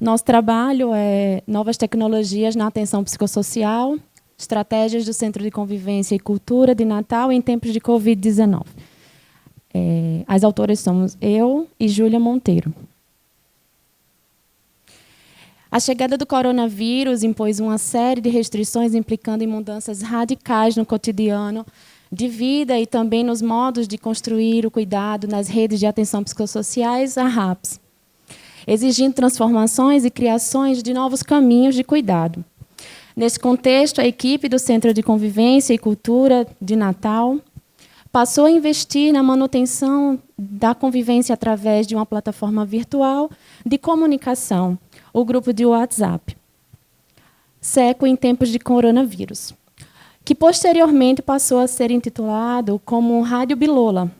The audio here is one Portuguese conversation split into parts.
Nosso trabalho é novas tecnologias na atenção psicossocial, estratégias do Centro de Convivência e Cultura de Natal em tempos de Covid-19. As autoras somos eu e Júlia Monteiro. A chegada do coronavírus impôs uma série de restrições implicando em mudanças radicais no cotidiano de vida e também nos modos de construir o cuidado nas redes de atenção psicossociais, a RAPS, exigindo transformações e criações de novos caminhos de cuidado. Nesse contexto, a equipe do Centro de Convivência e Cultura de Natal passou a investir na manutenção da convivência através de uma plataforma virtual de comunicação, o grupo de WhatsApp, SECO em tempos de coronavírus, que posteriormente passou a ser intitulado como Rádio Bilola.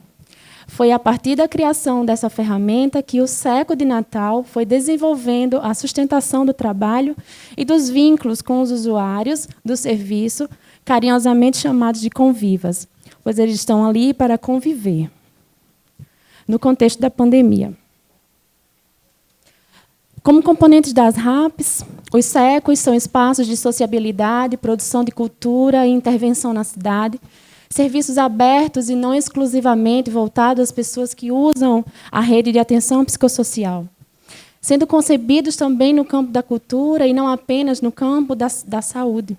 Foi a partir da criação dessa ferramenta que o SECO de Natal foi desenvolvendo a sustentação do trabalho e dos vínculos com os usuários do serviço, carinhosamente chamados de convivas, pois eles estão ali para conviver, no contexto da pandemia. Como componentes das RAPs, os SECOs são espaços de sociabilidade, produção de cultura e intervenção na cidade, serviços abertos e não exclusivamente voltados às pessoas que usam a rede de atenção psicossocial, sendo concebidos também no campo da cultura e não apenas no campo da saúde.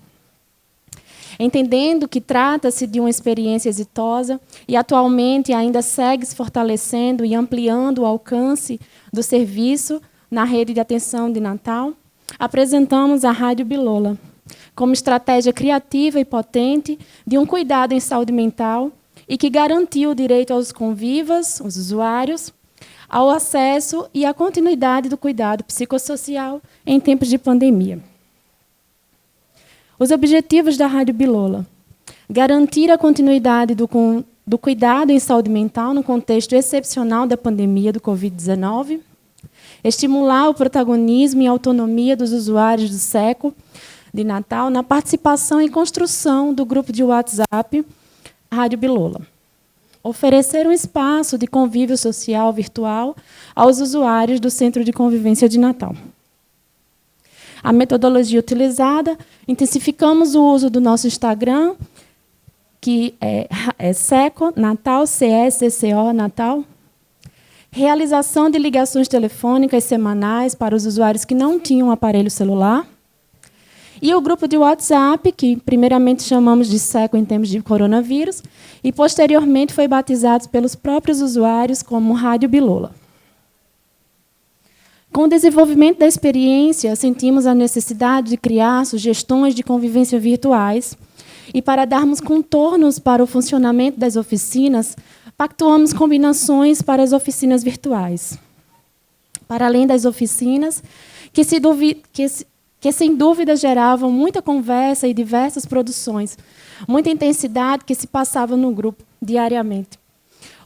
Entendendo que trata-se de uma experiência exitosa e atualmente ainda segue se fortalecendo e ampliando o alcance do serviço na rede de atenção de Natal, apresentamos a Rádio Bilola como estratégia criativa e potente de um cuidado em saúde mental e que garantiu o direito aos convivas, os usuários, ao acesso e à continuidade do cuidado psicossocial em tempos de pandemia. Os objetivos da Rádio Bilola: garantir a continuidade do cuidado em saúde mental no contexto excepcional da pandemia do Covid-19, estimular o protagonismo e autonomia dos usuários do SECO de Natal na participação e construção do grupo de WhatsApp Rádio Bilola. Oferecer um espaço de convívio social virtual aos usuários do Centro de Convivência de Natal. A metodologia utilizada: intensificamos o uso do nosso Instagram, que é SECO Natal, CSCO Natal. Realização de ligações telefônicas semanais para os usuários que não tinham aparelho celular. E o grupo de WhatsApp, que primeiramente chamamos de SECO em tempos de coronavírus, e posteriormente foi batizado pelos próprios usuários como Rádio Bilola. Com o desenvolvimento da experiência, sentimos a necessidade de criar sugestões de convivência virtuais e, para darmos contornos para o funcionamento das oficinas, pactuamos combinações para as oficinas virtuais. Para além das oficinas, que sem dúvida geravam muita conversa e diversas produções, muita intensidade que se passava no grupo diariamente.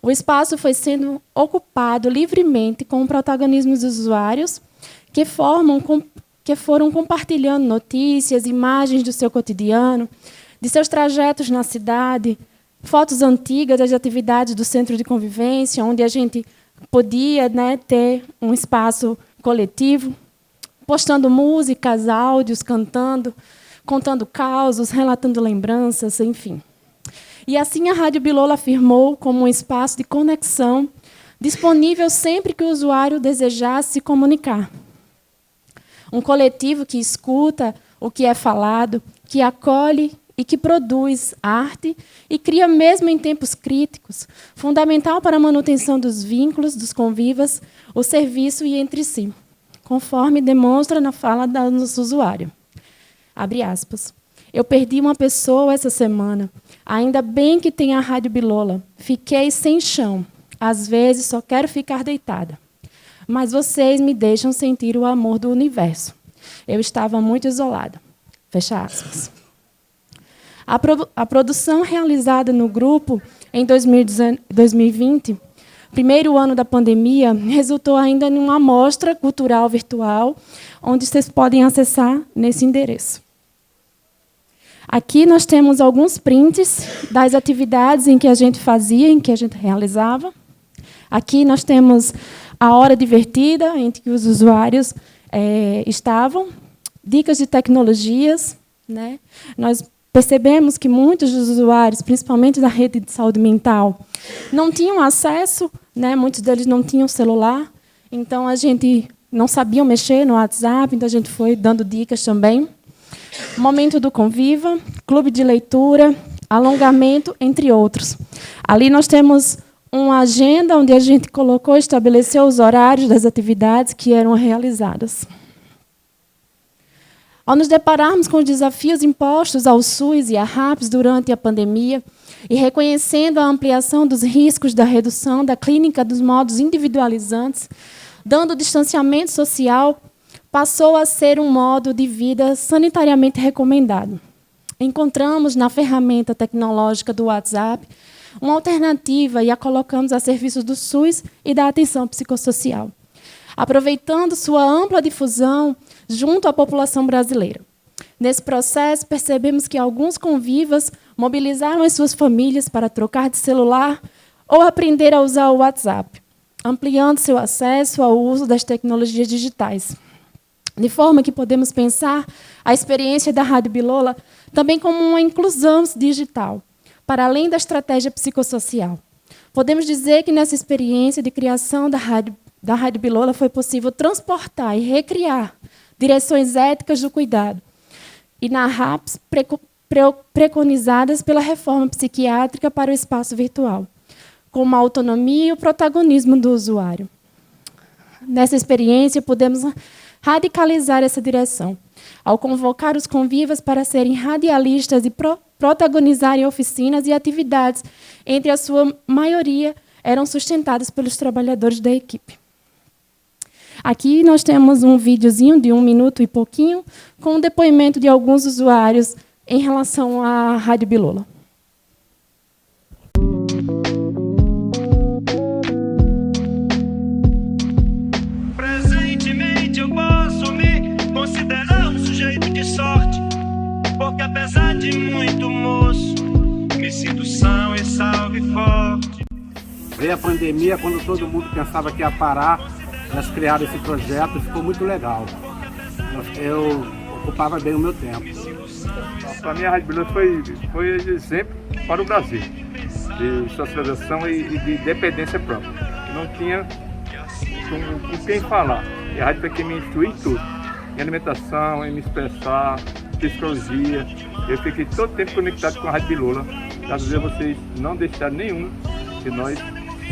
O espaço foi sendo ocupado livremente com o protagonismo dos usuários, que foram compartilhando notícias, imagens do seu cotidiano, de seus trajetos na cidade, fotos antigas das atividades do Centro de Convivência, onde a gente podia, ter um espaço coletivo, postando músicas, áudios, cantando, contando causos, relatando lembranças, enfim. E assim a Rádio Bilola afirmou como um espaço de conexão, disponível sempre que o usuário desejasse se comunicar. Um coletivo que escuta o que é falado, que acolhe e que produz arte e cria, mesmo em tempos críticos, fundamental para a manutenção dos vínculos dos convivas, o serviço e entre si, conforme demonstra na fala do nosso usuário. Abre aspas. Eu perdi uma pessoa essa semana. Ainda bem que tem a Rádio Bilola. Fiquei sem chão. Às vezes só quero ficar deitada. Mas vocês me deixam sentir o amor do universo. Eu estava muito isolada. Fecha aspas. A produção realizada no grupo em 2020, primeiro ano da pandemia, resultou ainda em uma amostra cultural virtual, onde vocês podem acessar nesse endereço. Aqui nós temos alguns prints das atividades em que a gente fazia, em que a gente realizava. Aqui nós temos a hora divertida, em que os usuários estavam, dicas de tecnologias, né? Nós percebemos que muitos dos usuários, principalmente da rede de saúde mental, não tinham acesso, né? Muitos deles não tinham celular, então a gente não sabia mexer no WhatsApp, então a gente foi dando dicas também. Momento do Conviva, clube de leitura, alongamento, entre outros. Ali nós temos uma agenda onde a gente colocou, estabeleceu os horários das atividades que eram realizadas. Ao nos depararmos com os desafios impostos ao SUS e à RAPS durante a pandemia, e reconhecendo a ampliação dos riscos da redução da clínica dos modos individualizantes, dando distanciamento social, passou a ser um modo de vida sanitariamente recomendado. Encontramos na ferramenta tecnológica do WhatsApp uma alternativa e a colocamos a serviço do SUS e da atenção psicossocial, aproveitando sua ampla difusão junto à população brasileira. Nesse processo, percebemos que alguns convivas mobilizaram as suas famílias para trocar de celular ou aprender a usar o WhatsApp, ampliando seu acesso ao uso das tecnologias digitais. De forma que podemos pensar a experiência da Rádio Bilola também como uma inclusão digital, para além da estratégia psicossocial. Podemos dizer que nessa experiência de criação da Rádio Bilola foi possível transportar e recriar direções éticas do cuidado, e na RAPS preconizadas pela reforma psiquiátrica para o espaço virtual, como a autonomia e o protagonismo do usuário. Nessa experiência, podemos radicalizar essa direção, ao convocar os convivas para serem radialistas e protagonizarem oficinas e atividades, entre a sua maioria, eram sustentadas pelos trabalhadores da equipe. Aqui nós temos um videozinho de 1 minuto e pouquinho, com o depoimento de alguns usuários em relação à Rádio Bilola. Presentemente eu posso me considerar um sujeito de sorte, porque apesar de muito moço, me sinto são e salve forte. Veio a pandemia, quando todo mundo pensava que ia parar, nós criamos esse projeto, ficou muito legal. Eu ocupava bem o meu tempo. Para mim a Rádio Bilola foi exemplo para o Brasil, de socialização e de dependência própria. Não tinha com quem falar. E a rádio foi quem me instruiu em tudo. Em alimentação, em me expressar, psicologia. Eu fiquei todo o tempo conectado com a Rádio Bilola. Graças a vocês não deixaram nenhum de nós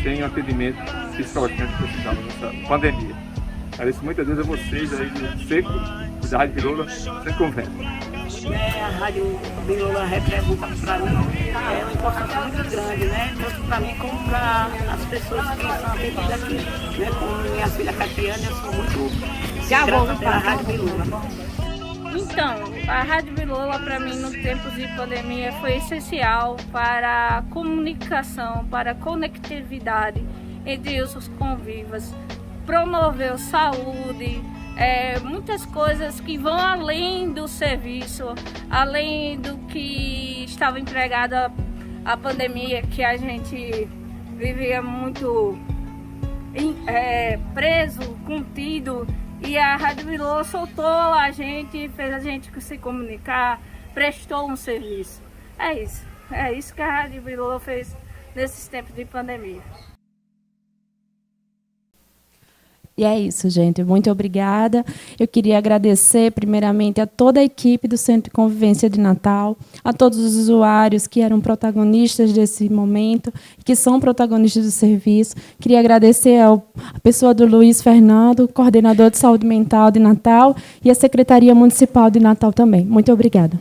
sem um atendimento psicológico social nessa pandemia. Agradeço muitas vezes a vocês aí do Seco, da Rádio Bilola, sem conversa. A Rádio Bilola representa para mim uma importância muito grande, né? Tanto para mim como para as pessoas que são atendidas aqui. Né? Como minha filha Catiana, eu sou muito grata pela Rádio Bilola. Então, a Rádio Bilola, para mim, no tempo de pandemia, foi essencial para a comunicação, para a conectividade entre os convivas, promoveu saúde, muitas coisas que vão além do serviço, além do que estava empregado a pandemia, que a gente vivia muito preso, contido. E a Rádio Bilola soltou a gente, fez a gente se comunicar, prestou um serviço. É isso que a Rádio Bilola fez nesses tempos de pandemia. E é isso, gente. Muito obrigada. Eu queria agradecer, primeiramente, a toda a equipe do Centro de Convivência de Natal, a todos os usuários que eram protagonistas desse momento, que são protagonistas do serviço. Queria agradecer à pessoa do Luiz Fernando, coordenador de saúde mental de Natal, e a Secretaria Municipal de Natal também. Muito obrigada.